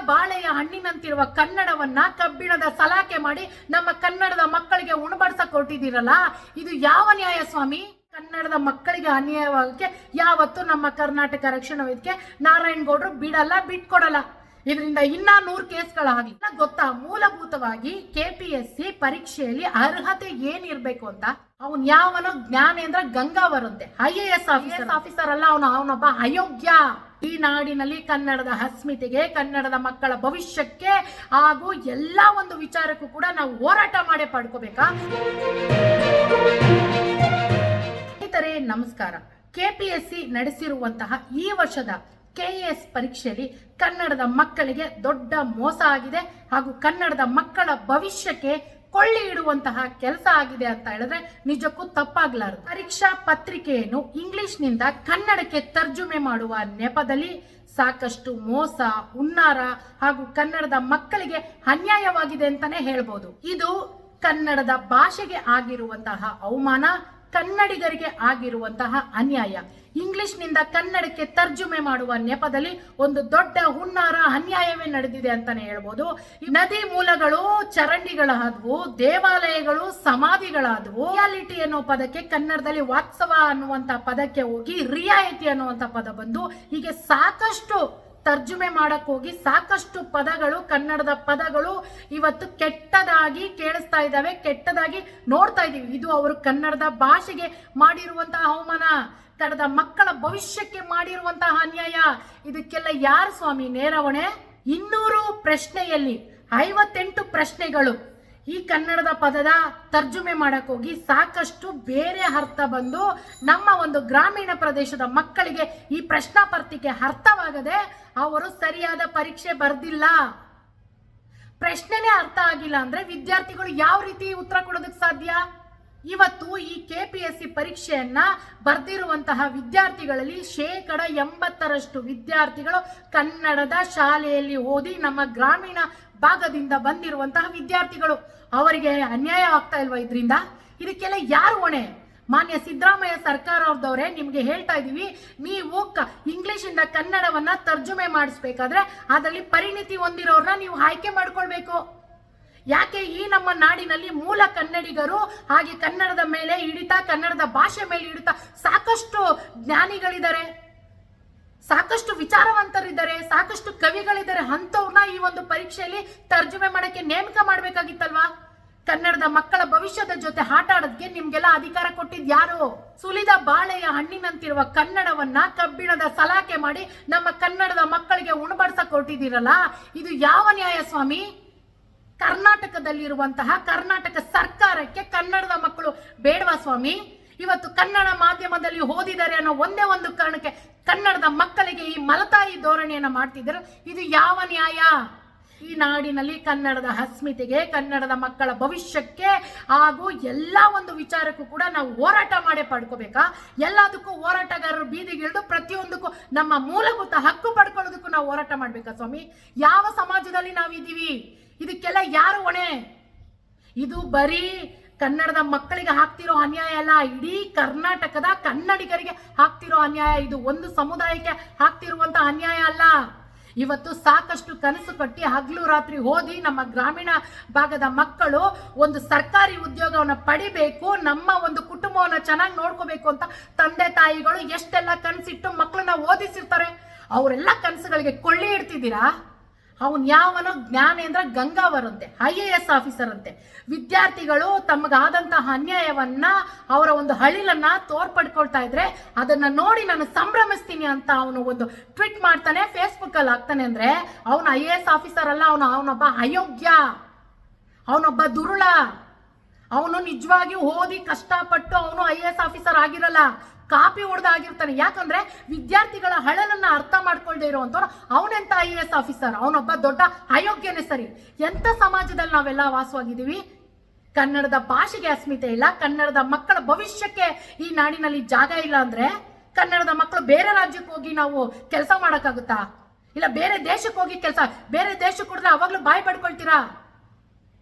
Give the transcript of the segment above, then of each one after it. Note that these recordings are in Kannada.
ಬಾಳೆಯ ಹಣ್ಣಿನಂತಿರುವ ಕನ್ನಡವನ್ನ ಕಬ್ಬಿಣದ ಸಲಾಕೆ ಮಾಡಿ ನಮ್ಮ ಕನ್ನಡದ ಮಕ್ಕಳಿಗೆ ಉಣಬಡಿಸಕ್ ಕೊಟ್ಟಿದ್ದೀರಲ್ಲ, ಇದು ಯಾವ ನ್ಯಾಯ ಸ್ವಾಮಿ? ಕನ್ನಡದ ಮಕ್ಕಳಿಗೆ ಅನ್ಯಾಯವಾಗಕ್ಕೆ ಯಾವತ್ತು ನಮ್ಮ ಕರ್ನಾಟಕ ರಕ್ಷಣಾ ವೇದಿಕೆ ನಾರಾಯಣಗೌಡರು ಬಿಡಲ್ಲ, ಬಿಟ್ಕೊಡಲ್ಲ. ಇದರಿಂದ ಇನ್ನ 100 ಕೇಸ್ಗಳಾಗಲಿ. ಗೊತ್ತಾ, ಮೂಲಭೂತವಾಗಿ KPSC ಪರೀಕ್ಷೆಯಲ್ಲಿ ಅರ್ಹತೆ ಏನಿರ್ಬೇಕು ಅಂತ ಅವನ್ ಯಾವನೋ ಜ್ಞಾನೇಂದ್ರ ಗಂಗಾವರಂತೆ IAS ಆಫೀಸರ್ ಅಲ್ಲ, ಅವನೊಬ್ಬ ಅಯೋಗ್ಯ. ಈ ನಾಡಿನಲ್ಲಿ ಕನ್ನಡದ ಅಸ್ಮಿತೆಗೆ, ಕನ್ನಡದ ಮಕ್ಕಳ ಭವಿಷ್ಯಕ್ಕೆ ಹಾಗೂ ಎಲ್ಲಾ ಒಂದು ವಿಚಾರಕ್ಕೂ ಕೂಡ ನಾವು ಹೋರಾಟ ಮಾಡೇ ಪಡ್ಕೋಬೇಕಾ? ಸ್ನೇಹಿತರೆ ನಮಸ್ಕಾರ. KPSC ನಡೆಸಿರುವಂತಹ ಈ ವರ್ಷದ KAS ಪರೀಕ್ಷೆಯಲ್ಲಿ ಕನ್ನಡದ ಮಕ್ಕಳಿಗೆ ದೊಡ್ಡ ಮೋಸ ಆಗಿದೆ ಹಾಗೂ ಕನ್ನಡದ ಮಕ್ಕಳ ಭವಿಷ್ಯಕ್ಕೆ ಕೊಳ್ಳಿ ಇಡುವಂತಹ ಕೆಲಸ ಆಗಿದೆ ಅಂತ ಹೇಳಿದ್ರೆ ನಿಜಕ್ಕೂ ತಪ್ಪಾಗ್ಲಾರದು. ಪರೀಕ್ಷಾ ಪತ್ರಿಕೆಯನ್ನು ಇಂಗ್ಲಿಷ್ನಿಂದ ಕನ್ನಡಕ್ಕೆ ತರ್ಜುಮೆ ಮಾಡುವ ನೆಪದಲ್ಲಿ ಸಾಕಷ್ಟು ಮೋಸ, ಹುನ್ನಾರ ಹಾಗೂ ಕನ್ನಡದ ಮಕ್ಕಳಿಗೆ ಅನ್ಯಾಯವಾಗಿದೆ ಅಂತಾನೆ ಹೇಳ್ಬೋದು. ಇದು ಕನ್ನಡದ ಭಾಷೆಗೆ ಆಗಿರುವಂತಹ ಅವಮಾನ, ಕನ್ನಡಿಗರಿಗೆ ಆಗಿರುವಂತಹ ಅನ್ಯಾಯ. ಇಂಗ್ಲಿಷ್ನಿಂದ ಕನ್ನಡಕ್ಕೆ ತರ್ಜುಮೆ ಮಾಡುವ ನೆಪದಲ್ಲಿ ಒಂದು ದೊಡ್ಡ ಹುನ್ನಾರ, ಅನ್ಯಾಯವೇ ನಡೆದಿದೆ ಅಂತಾನೆ ಹೇಳ್ಬೋದು. ನದಿ ಮೂಲಗಳು ಚರಂಡಿಗಳಾದವು, ದೇವಾಲಯಗಳು ಸಮಾಧಿಗಳಾದವು. ರಿಯಾಲಿಟಿ ಅನ್ನೋ ಪದಕ್ಕೆ ಕನ್ನಡದಲ್ಲಿ ವಾತ್ಸವ ಅನ್ನುವಂತ ಪದಕ್ಕೆ ಹೋಗಿ ರಿಯಾಯಿತಿ ಅನ್ನುವಂತ ಪದ ಬಂದು, ಹೀಗೆ ಸಾಕಷ್ಟು ತರ್ಜುಮೆ ಮಾಡಕ್ ಹೋಗಿ ಸಾಕಷ್ಟು ಪದಗಳು, ಕನ್ನಡದ ಪದಗಳು ಇವತ್ತು ಕೆಟ್ಟದಾಗಿ ಕೇಳಿಸ್ತಾ ಇದ್ದಾವೆ, ಕೆಟ್ಟದಾಗಿ ನೋಡ್ತಾ ಇದೀವಿ. ಇದು ಅವರು ಕನ್ನಡದ ಭಾಷೆಗೆ ಮಾಡಿರುವಂತಹ ಅವಮಾನ, ಕನ್ನಡದ ಮಕ್ಕಳ ಭವಿಷ್ಯಕ್ಕೆ ಮಾಡಿರುವಂತಹ ಅನ್ಯಾಯ. ಇದಕ್ಕೆಲ್ಲ ಯಾರು ಸ್ವಾಮಿ ನೇರವಣೆ? 200 ಪ್ರಶ್ನೆಯಲ್ಲಿ 58 ಪ್ರಶ್ನೆಗಳು ಈ ಕನ್ನಡದ ಪದದ ತರ್ಜುಮೆ ಮಾಡಕ್ ಹೋಗಿ ಸಾಕಷ್ಟು ಬೇರೆ ಅರ್ಥ ಬಂದು ನಮ್ಮ ಒಂದು ಗ್ರಾಮೀಣ ಪ್ರದೇಶದ ಮಕ್ಕಳಿಗೆ ಈ ಪ್ರಶ್ನಾ ಪತ್ರಿಕೆ ಅರ್ಥವಾಗದೆ ಅವರು ಸರಿಯಾದ ಪರೀಕ್ಷೆ ಬರ್ದಿಲ್ಲ. ಪ್ರಶ್ನೆನೇ ಅರ್ಥ ಆಗಿಲ್ಲ ಅಂದ್ರೆ ವಿದ್ಯಾರ್ಥಿಗಳು ಯಾವ ರೀತಿ ಉತ್ತರ ಕೊಡೋದಕ್ಕೆ ಸಾಧ್ಯ? ಇವತ್ತು ಈ KPSC ಪರೀಕ್ಷೆಯನ್ನ ಬರ್ದಿರುವಂತಹ ವಿದ್ಯಾರ್ಥಿಗಳಲ್ಲಿ 80% ವಿದ್ಯಾರ್ಥಿಗಳು ಕನ್ನಡದ ಶಾಲೆಯಲ್ಲಿ ಓದಿ ನಮ್ಮ ಗ್ರಾಮೀಣ ಭಾಗದಿಂದ ಬಂದಿರುವಂತಹ ವಿದ್ಯಾರ್ಥಿಗಳು. ಅವರಿಗೆ ಅನ್ಯಾಯ ಆಗ್ತಾ ಇಲ್ವಾ ಇದರಿಂದ? ಇದಕ್ಕೆಲ್ಲ ಯಾರು ಹೊಣೆ? ಮಾನ್ಯ ಸಿದ್ದರಾಮಯ್ಯ ಸರ್ಕಾರ ಅವ್ರದವ್ರೆ, ನಿಮ್ಗೆ ಹೇಳ್ತಾ ಇದೀವಿ, ನೀವು ಇಂಗ್ಲಿಷ್ ಇಂದ ಕನ್ನಡವನ್ನ ತರ್ಜುಮೆ ಮಾಡಿಸ್ಬೇಕಾದ್ರೆ ಅದರಲ್ಲಿ ಪರಿಣಿತಿ ಹೊಂದಿರೋರ್ನ ನೀವು ಆಯ್ಕೆ ಮಾಡ್ಕೊಳ್ಬೇಕು. ಯಾಕೆ ಈ ನಮ್ಮ ನಾಡಿನಲ್ಲಿ ಮೂಲ ಕನ್ನಡಿಗರು ಹಾಗೆ ಕನ್ನಡದ ಮೇಲೆ ಹಿಡಿತ, ಕನ್ನಡದ ಭಾಷೆ ಮೇಲೆ ಹಿಡಿತ ಸಾಕಷ್ಟು ಜ್ಞಾನಿಗಳಿದ್ದಾರೆ, ಸಾಕಷ್ಟು ವಿಚಾರವಂತರಿದ್ದಾರೆ, ಸಾಕಷ್ಟು ಕವಿಗಳಿದ್ದಾರೆ. ಅಂತವ್ರನ್ನ ಈ ಒಂದು ಪರೀಕ್ಷೆಯಲ್ಲಿ ತರ್ಜುಮೆ ಮಾಡಕ್ಕೆ ನೇಮಕ ಮಾಡ್ಬೇಕಾಗಿತ್ತಲ್ವಾ? ಕನ್ನಡದ ಮಕ್ಕಳ ಭವಿಷ್ಯದ ಜೊತೆ ಆಟ ಆಡೋದಕ್ಕೆ ನಿಮ್ಗೆಲ್ಲ ಅಧಿಕಾರ ಕೊಟ್ಟಿದ್ ಯಾರು? ಸುಲಿದ ಬಾಳೆಯ ಹಣ್ಣಿನಂತಿರುವ ಕನ್ನಡವನ್ನ ಕಬ್ಬಿಣದ ಸಲಾಕೆ ಮಾಡಿ ನಮ್ಮ ಕನ್ನಡದ ಮಕ್ಕಳಿಗೆ ಉಣಬಡಿಸಕ್ ಕೊಟ್ಟಿದ್ದೀರಲ್ಲ, ಇದು ಯಾವ ನ್ಯಾಯ ಸ್ವಾಮಿ? ಕರ್ನಾಟಕದಲ್ಲಿರುವಂತಹ ಕರ್ನಾಟಕ ಸರ್ಕಾರಕ್ಕೆ ಕನ್ನಡದ ಮಕ್ಕಳು ಬೇಡವಾ ಸ್ವಾಮಿ? ಇವತ್ತು ಕನ್ನಡ ಮಾಧ್ಯಮದಲ್ಲಿ ಓದಿದ್ದಾರೆ ಅನ್ನೋ ಒಂದೇ ಒಂದು ಕಾರಣಕ್ಕೆ ಕನ್ನಡದ ಮಕ್ಕಳಿಗೆ ಈ ಮಲತಾಯಿ ಧೋರಣೆಯನ್ನ ಮಾಡ್ತಿದ್ದಾರೆ. ಇದು ಯಾವ ನ್ಯಾಯ? ಈ ನಾಡಿನಲ್ಲಿ ಕನ್ನಡದ ಅಸ್ಮಿತೆಗೆ, ಕನ್ನಡದ ಮಕ್ಕಳ ಭವಿಷ್ಯಕ್ಕೆ ಹಾಗೂ ಎಲ್ಲಾ ಒಂದು ವಿಚಾರಕ್ಕೂ ಕೂಡ ನಾವು ಹೋರಾಟ ಮಾಡೇ ಪಡ್ಕೋಬೇಕಾ? ಎಲ್ಲದಕ್ಕೂ ಹೋರಾಟಗಾರರು ಬೀದಿಗಿಳಿದು ಪ್ರತಿಯೊಂದಕ್ಕೂ ನಮ್ಮ ಮೂಲಭೂತ ಹಕ್ಕು ಪಡ್ಕೊಳ್ಳೋದಕ್ಕೂ ನಾವು ಹೋರಾಟ ಮಾಡ್ಬೇಕಾ ಸ್ವಾಮಿ? ಯಾವ ಸಮಾಜದಲ್ಲಿ ನಾವಿದ್ದೀವಿ? ಇದಕ್ಕೆಲ್ಲ ಯಾರು ಹೊಣೆ? ಇದು ಬರೀ ಕನ್ನಡದ ಮಕ್ಕಳಿಗೆ ಹಾಕ್ತಿರೋ ಅನ್ಯಾಯ ಅಲ್ಲ, ಇಡೀ ಕರ್ನಾಟಕದ ಕನ್ನಡಿಗರಿಗೆ ಹಾಕ್ತಿರೋ ಅನ್ಯಾಯ. ಇದು ಒಂದು ಸಮುದಾಯಕ್ಕೆ ಹಾಕ್ತಿರುವಂತ ಅನ್ಯಾಯ ಅಲ್ಲ. ಇವತ್ತು ಸಾಕಷ್ಟು ಕನಸು ಕಟ್ಟಿ ಹಗಲು ರಾತ್ರಿ ಓದಿ ನಮ್ಮ ಗ್ರಾಮೀಣ ಭಾಗದ ಮಕ್ಕಳು ಒಂದು ಸರ್ಕಾರಿ ಉದ್ಯೋಗವನ್ನ ಪಡಿಬೇಕು, ನಮ್ಮ ಒಂದು ಕುಟುಂಬವನ್ನ ಚೆನ್ನಾಗಿ ನೋಡ್ಕೋಬೇಕು ಅಂತ ತಂದೆ ತಾಯಿಗಳು ಎಷ್ಟೆಲ್ಲ ಕನಸಿಟ್ಟು ಮಕ್ಕಳನ್ನ ಓದಿಸಿರ್ತಾರೆ. ಅವರೆಲ್ಲ ಕನಸುಗಳಿಗೆ ಕೊಳ್ಳಿ ಇಡ್ತಿದ್ದೀರಾ? ಅವನ್ ಯಾವನೋ ಜ್ಞಾನೇಂದ್ರ ಗಂಗಾವರಂತೆ IAS ಆಫೀಸರ್ ಅಂತೆ. ವಿದ್ಯಾರ್ಥಿಗಳು ತಮಗಾದಂತಹ ಅನ್ಯಾಯವನ್ನ, ಅವರ ಒಂದು ಹಳಿಲನ್ನ ತೋರ್ಪಡ್ಕೊಳ್ತಾ ಇದ್ರೆ ಅದನ್ನ ನೋಡಿ ನಾನು ಸಂಭ್ರಮಿಸ್ತೀನಿ ಅಂತ ಅವನು ಒಂದು ಟ್ವೀಟ್ ಮಾಡ್ತಾನೆ, ಫೇಸ್ಬುಕ್ ಅಲ್ಲಿ ಹಾಕ್ತಾನೆ ಅಂದ್ರೆ ಅವನು IAS ಆಫೀಸರ್ ಅಲ್ಲ, ಅವನೊಬ್ಬ ಅಯೋಗ್ಯ, ಅವನೊಬ್ಬ ದುರುಳ. ಅವನು ನಿಜವಾಗಿ ಓದಿ ಕಷ್ಟಪಟ್ಟು ಅವನು IAS ಆಫೀಸರ್ ಆಗಿರಲ್ಲ, ಕಾಪಿ ಹೊಡೆದಾಗಿರ್ತಾನೆ. ಯಾಕಂದ್ರೆ ವಿದ್ಯಾರ್ಥಿಗಳ ಹಳಲನ್ನ ಅರ್ಥ ಮಾಡ್ಕೊಳ್ದೆ ಇರುವಂತವ್ರು ಅವನೆಂತ IAS ಆಫೀಸರ್? ಅವನೊಬ್ಬ ದೊಡ್ಡ ಅಯೋಗ್ಯನೇ. ಸರಿ, ಎಂತ ಸಮಾಜದಲ್ಲಿ ನಾವೆಲ್ಲ ವಾಸವಾಗಿದ್ದೀವಿ? ಕನ್ನಡದ ಭಾಷೆಗೆ ಅಸ್ಮಿತೆ ಇಲ್ಲ, ಕನ್ನಡದ ಮಕ್ಕಳ ಭವಿಷ್ಯಕ್ಕೆ ಈ ನಾಡಿನಲ್ಲಿ ಜಾಗ ಇಲ್ಲ ಅಂದ್ರೆ ಕನ್ನಡದ ಮಕ್ಕಳು ಬೇರೆ ರಾಜ್ಯಕ್ಕೆ ಹೋಗಿ ನಾವು ಕೆಲಸ ಮಾಡಕ್ಕಾಗುತ್ತಾ? ಇಲ್ಲ ಬೇರೆ ದೇಶಕ್ಕೆ ಹೋಗಿ ಬೇರೆ ದೇಶಕ್ಕೆ ಹೋದ್ರೆ ಅವಾಗ್ಲೂ ಬಾಯಿ ಪಡ್ಕೊಳ್ತೀರಾ?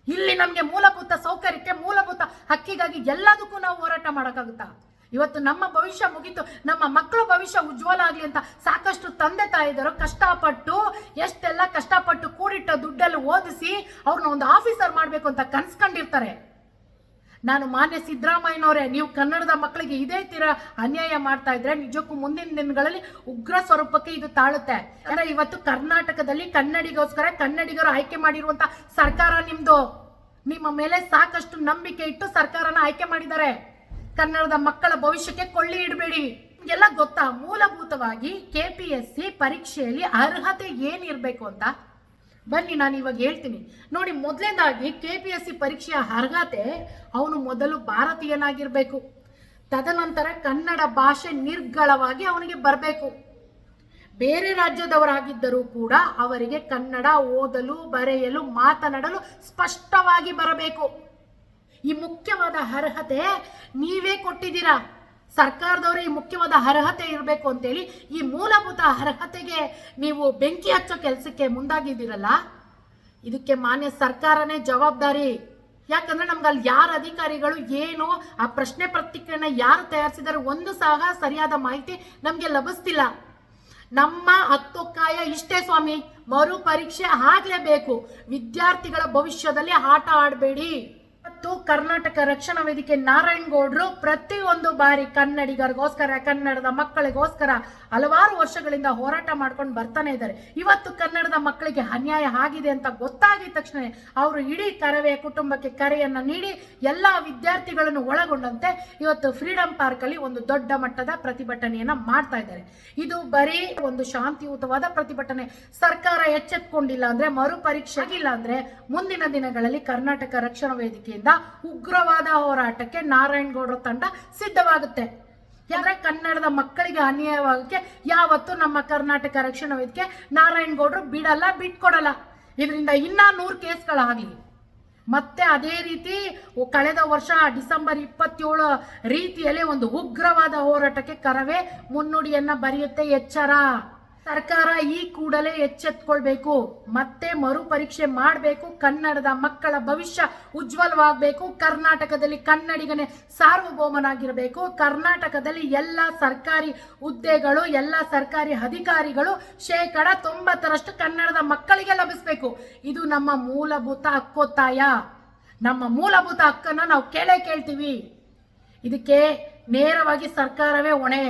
ಇಲ್ಲಿ ನಮ್ಗೆ ಮೂಲಭೂತ ಸೌಕರ್ಯಕ್ಕೆ, ಮೂಲಭೂತ ಹಕ್ಕಿಗಾಗಿ ಎಲ್ಲದಕ್ಕೂ ನಾವು ಹೋರಾಟ ಮಾಡಕ್ಕಾಗುತ್ತಾ? ಇವತ್ತು ನಮ್ಮ ಭವಿಷ್ಯ ಮುಗೀತು, ನಮ್ಮ ಮಕ್ಕಳ ಭವಿಷ್ಯ ಉಜ್ವಲ ಆಗ್ಲಿ ಅಂತ ಸಾಕಷ್ಟು ತಂದೆ ತಾಯಿದರು ಕಷ್ಟಪಟ್ಟು ಎಷ್ಟೆಲ್ಲ ಕಷ್ಟಪಟ್ಟು ಕೂಡಿಟ್ಟ ದುಡ್ಡಲ್ಲಿ ಓದಿಸಿ ಅವ್ರನ್ನ ಒಂದು ಆಫೀಸರ್ ಮಾಡ್ಬೇಕು ಅಂತ ಕನ್ಸ್ಕೊಂಡಿರ್ತಾರೆ. ನಾನು ಮಾನ್ಯ ಸಿದ್ದರಾಮಯ್ಯನವರೇ, ನೀವು ಕನ್ನಡದ ಮಕ್ಕಳಿಗೆ ಇದೇ ತೀರ ಅನ್ಯಾಯ ಮಾಡ್ತಾ ಇದ್ರೆ ನಿಜಕ್ಕೂ ಮುಂದಿನ ದಿನಗಳಲ್ಲಿ ಉಗ್ರ ಸ್ವರೂಪಕ್ಕೆ ಇದು ತಾಳುತ್ತೆ. ಅಂದ್ರೆ ಇವತ್ತು ಕರ್ನಾಟಕದಲ್ಲಿ ಕನ್ನಡಿಗರು ಆಯ್ಕೆ ಮಾಡಿರುವಂತ ಸರ್ಕಾರ ನಿಮ್ದು. ನಿಮ್ಮ ಮೇಲೆ ಸಾಕಷ್ಟು ನಂಬಿಕೆ ಇಟ್ಟು ಸರ್ಕಾರನ ಆಯ್ಕೆ ಮಾಡಿದ್ದಾರೆ. ಕನ್ನಡದ ಮಕ್ಕಳ ಭವಿಷ್ಯಕ್ಕೆ ಕೊಳ್ಳಿ ಇಡಬೇಡಿ. ಎಲ್ಲ ಗೊತ್ತಾ ಮೂಲಭೂತವಾಗಿ KPSC ಪರೀಕ್ಷೆಯಲ್ಲಿ ಅರ್ಹತೆ ಏನಿರ್ಬೇಕು ಅಂತ? ಬನ್ನಿ ನಾನು ಇವಾಗ ಹೇಳ್ತೀನಿ ನೋಡಿ. ಮೊದಲನೇದಾಗಿ KPSC ಪರೀಕ್ಷೆಯ ಅರ್ಹತೆ, ಅವನು ಮೊದಲು ಭಾರತೀಯನಾಗಿರ್ಬೇಕು. ತದನಂತರ ಕನ್ನಡ ಭಾಷೆ ನಿರ್ಗಳವಾಗಿ ಅವನಿಗೆ ಬರಬೇಕು. ಬೇರೆ ರಾಜ್ಯದವರಾಗಿದ್ದರೂ ಕೂಡ ಅವರಿಗೆ ಕನ್ನಡ ಓದಲು ಬರೆಯಲು ಮಾತನಾಡಲು ಸ್ಪಷ್ಟವಾಗಿ ಬರಬೇಕು. ಈ ಮುಖ್ಯವಾದ ಅರ್ಹತೆ ನೀವೇ ಕೊಟ್ಟಿದ್ದೀರಾ. ಸರ್ಕಾರದವರೇ ಈ ಮುಖ್ಯವಾದ ಅರ್ಹತೆ ಇರಬೇಕು ಅಂತೇಳಿ ಈ ಮೂಲಭೂತ ಅರ್ಹತೆಗೆ ನೀವು ಬೆಂಕಿ ಹಚ್ಚೋ ಕೆಲಸಕ್ಕೆ ಮುಂದಾಗಿದ್ದೀರಲ್ಲ, ಇದಕ್ಕೆ ಮಾನ್ಯ ಸರ್ಕಾರನೇ ಜವಾಬ್ದಾರಿ. ಯಾಕಂದ್ರೆ ನಮ್ಗೆ ಅಲ್ಲಿ ಯಾರ ಅಧಿಕಾರಿಗಳು ಏನು ಆ ಪ್ರಶ್ನೆ ಪತ್ರಿಕೆಯನ್ನ ಯಾರು ತಯಾರಿಸಿದಾರೆ ಒಂದು ಸಹ ಸರಿಯಾದ ಮಾಹಿತಿ ನಮ್ಗೆ ಲಭಿಸ್ತಿಲ್ಲ. ನಮ್ಮ ಹತ್ತೊಕ್ಕಾಯ ಇಷ್ಟೇ ಸ್ವಾಮಿ, ಮರು ಪರೀಕ್ಷೆ ಆಗ್ಲೇಬೇಕು. ವಿದ್ಯಾರ್ಥಿಗಳ ಭವಿಷ್ಯದಲ್ಲಿ ಆಟ ಆಡಬೇಡಿ. ಮತ್ತು ಕರ್ನಾಟಕ ರಕ್ಷಣಾ ವೇದಿಕೆ ನಾರಾಯಣಗೌಡರು ಪ್ರತಿಯೊಂದು ಬಾರಿ ಕನ್ನಡಿಗರಿಗೋಸ್ಕರ, ಕನ್ನಡದ ಮಕ್ಕಳಿಗೋಸ್ಕರ ಹಲವಾರು ವರ್ಷಗಳಿಂದ ಹೋರಾಟ ಮಾಡ್ಕೊಂಡು ಬರ್ತಾನೆ ಇದ್ದಾರೆ. ಇವತ್ತು ಕನ್ನಡದ ಮಕ್ಕಳಿಗೆ ಅನ್ಯಾಯ ಆಗಿದೆ ಅಂತ ಗೊತ್ತಾಗಿದ ತಕ್ಷಣ ಅವರು ಇಡೀ ಕರವೇ ಕುಟುಂಬಕ್ಕೆ ಕರೆಯನ್ನ ನೀಡಿ ಎಲ್ಲಾ ವಿದ್ಯಾರ್ಥಿಗಳನ್ನು ಒಳಗೊಂಡಂತೆ ಇವತ್ತು ಫ್ರೀಡಂ ಪಾರ್ಕ್ ಅಲ್ಲಿ ಒಂದು ದೊಡ್ಡ ಮಟ್ಟದ ಪ್ರತಿಭಟನೆಯನ್ನ ಮಾಡ್ತಾ ಇದ್ದಾರೆ. ಇದು ಬರೀ ಒಂದು ಶಾಂತಿಯುತವಾದ ಪ್ರತಿಭಟನೆ. ಸರ್ಕಾರ ಎಚ್ಚೆತ್ಕೊಂಡಿಲ್ಲ ಅಂದ್ರೆ, ಮರು ಪರೀಕ್ಷೆ ಆಗಿಲ್ಲ ಅಂದ್ರೆ ಮುಂದಿನ ದಿನಗಳಲ್ಲಿ ಕರ್ನಾಟಕ ರಕ್ಷಣಾ ವೇದಿಕೆಯಿಂದ ಉಗ್ರವಾದ ಹೋರಾಟಕ್ಕೆ ನಾರಾಯಣಗೌಡರ ತಂಡ ಸಿದ್ಧವಾಗುತ್ತೆ. ಯಾಕಂದ್ರೆ ಕನ್ನಡದ ಮಕ್ಕಳಿಗೆ ಅನ್ಯಾಯವಾಗಕ್ಕೆ ಯಾವತ್ತು ನಮ್ಮ ಕರ್ನಾಟಕ ರಕ್ಷಣಾ ವೇದಿಕೆ ನಾರಾಯಣಗೌಡರು ಬಿಡಲ್ಲ, ಬಿಟ್ಕೊಡಲ್ಲ. ಇದರಿಂದ ಇನ್ನ 100 ಕೇಸ್ಗಳಾಗಲಿ. ಮತ್ತೆ ಅದೇ ರೀತಿ ಕಳೆದ ವರ್ಷ ಡಿಸೆಂಬರ್ 27 ರೀತಿಯಲ್ಲಿ ಒಂದು ಉಗ್ರವಾದ ಹೋರಾಟಕ್ಕೆ ಕರವೇ ಮುನ್ನುಡಿಯನ್ನ ಬರೆಯುತ್ತೆ. ಎಚ್ಚರ, ಸರ್ಕಾರ ಈ ಕೂಡಲೇ ಎಚ್ಚೆತ್ಕೊಳ್ಬೇಕು. ಮತ್ತೆ ಮರು ಪರೀಕ್ಷೆ ಮಾಡಬೇಕು. ಕನ್ನಡದ ಮಕ್ಕಳ ಭವಿಷ್ಯ ಉಜ್ವಲವಾಗಬೇಕು. ಕರ್ನಾಟಕದಲ್ಲಿ ಕನ್ನಡಿಗನೇ ಸಾರ್ವಭೌಮನಾಗಿರಬೇಕು. ಕರ್ನಾಟಕದಲ್ಲಿ ಎಲ್ಲ ಸರ್ಕಾರಿ ಹುದ್ದೆಗಳು, ಎಲ್ಲ ಸರ್ಕಾರಿ ಅಧಿಕಾರಿಗಳು 90% ಕನ್ನಡದ ಮಕ್ಕಳಿಗೆ ಲಭಿಸಬೇಕು. ಇದು ನಮ್ಮ ಮೂಲಭೂತ ಹಕ್ಕೊತ್ತಾಯ. ನಮ್ಮ ಮೂಲಭೂತ ಹಕ್ಕನ್ನ ನಾವು ಕೇಳ್ತೀವಿ. ಇದಕ್ಕೆ ನೇರವಾಗಿ ಸರ್ಕಾರವೇ ಹೊಣೆ.